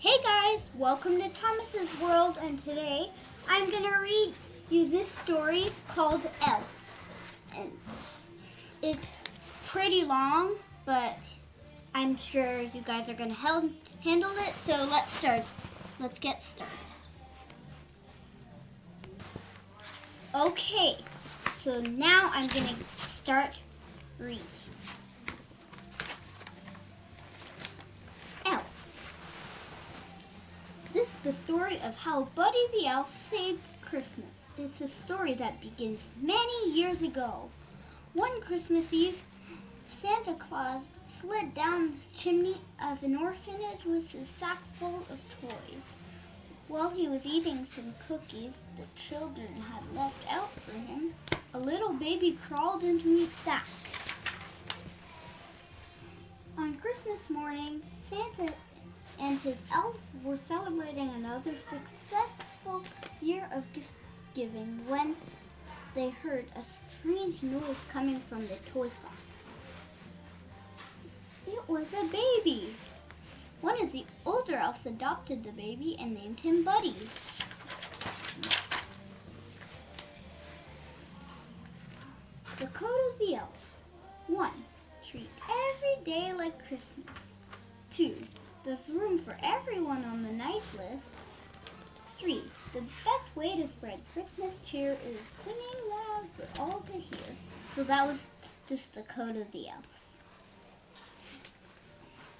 Hey guys, welcome to Thomas's World, and today I'm going to read you this story called Elf. And it's pretty long, but I'm sure you guys are going to handle it, so let's get started. Okay, so now I'm going to start reading. This is the story of how Buddy the Elf saved Christmas. It's a story that begins many years ago. One Christmas Eve, Santa Claus slid down the chimney of an orphanage with his sack full of toys. While he was eating some cookies the children had left out for him, a little baby crawled into his sack. On Christmas morning, Santa and his elves were celebrating another successful year of gift giving when they heard a strange noise coming from the toy sack. It was a baby. One of the older elves adopted the baby and named him Buddy. The code of the elves. 1. Treat every day like Christmas. 2. There's room for everyone on the nice list. 3. The best way to spread Christmas cheer is singing loud for all to hear. So that was just the code of the elves.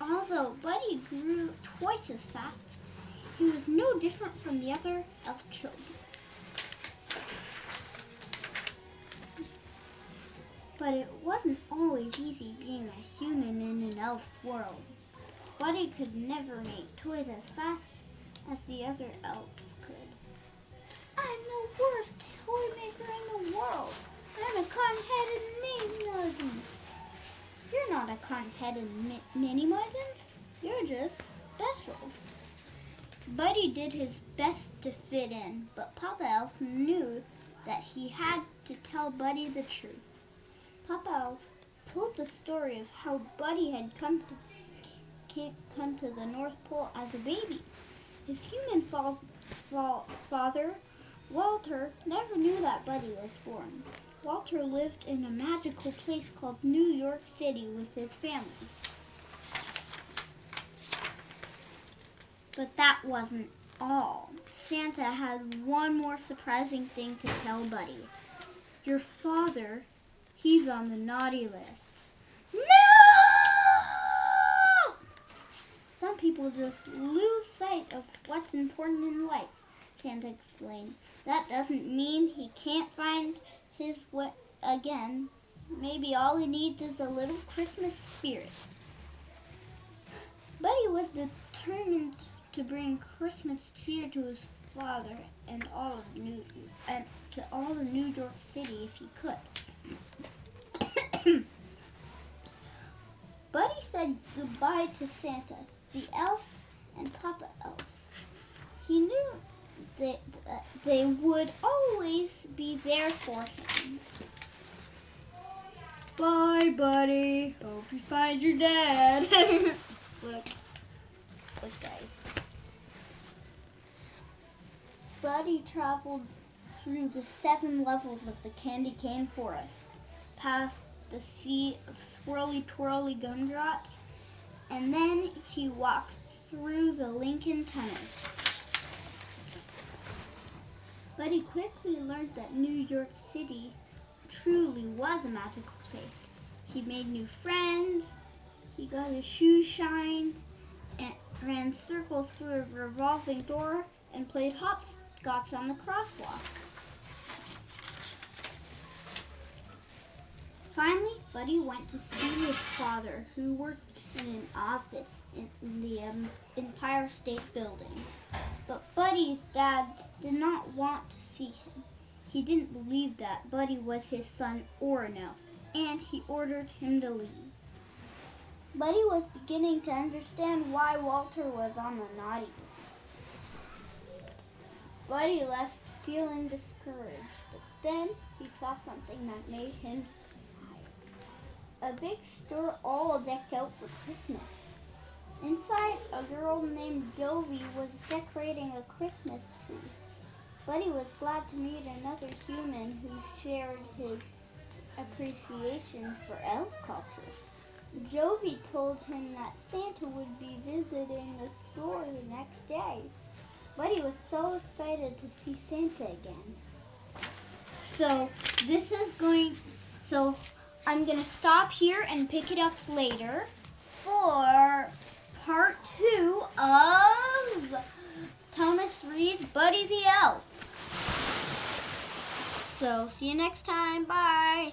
Although Buddy grew twice as fast, he was no different from the other elf children. But it wasn't always easy being a human in an elf's world. Buddy could never make toys as fast as the other elves could. I'm the worst toy maker in the world. I'm a cotton-headed Mini-Muggins. You're not a cotton-headed Mini-Muggins. You're just special. Buddy did his best to fit in, but Papa Elf knew that he had to tell Buddy the truth. Papa Elf told the story of how Buddy had come to the North Pole as a baby. His human father, Walter, never knew that Buddy was born. Walter lived in a magical place called New York City with his family. But that wasn't all. Santa had one more surprising thing to tell Buddy. Your father, he's on the naughty list. No! Some people just lose sight of what's important in life, Santa explained. That doesn't mean he can't find his way again. Maybe all he needs is a little Christmas spirit. Buddy was determined to bring Christmas cheer to his father and to all of New York City if he could. Buddy said goodbye to Santa, the elf, and Papa Elf. He knew that they would always be there for him. Bye, Buddy. Hope you find your dad. Look, guys. Buddy traveled through the 7 levels of the candy cane forest, past the sea of swirly twirly gumdrops, and then he walked through the Lincoln Tunnel. But he quickly learned that New York City truly was a magical place. He made new friends, he got his shoes shined, and ran circles through a revolving door, and played hopscotch on the crosswalk. Finally, Buddy went to see his father, who worked in an office in the Empire State Building. But Buddy's dad did not want to see him. He didn't believe that Buddy was his son or an elf, and he ordered him to leave. Buddy was beginning to understand why Walter was on the naughty list. Buddy left feeling discouraged, but then he saw something that made him smile. A big store all decked out for Christmas. Inside, a girl named Jovi was decorating a Christmas tree. Buddy was glad to meet another human who shared his appreciation for elf culture. Jovi told him that Santa would be visiting the store the next day. Buddy was so excited to see Santa again. So I'm going to stop here and pick it up later for part 2 of Thomas Reed's Buddy the Elf. So, see you next time. Bye.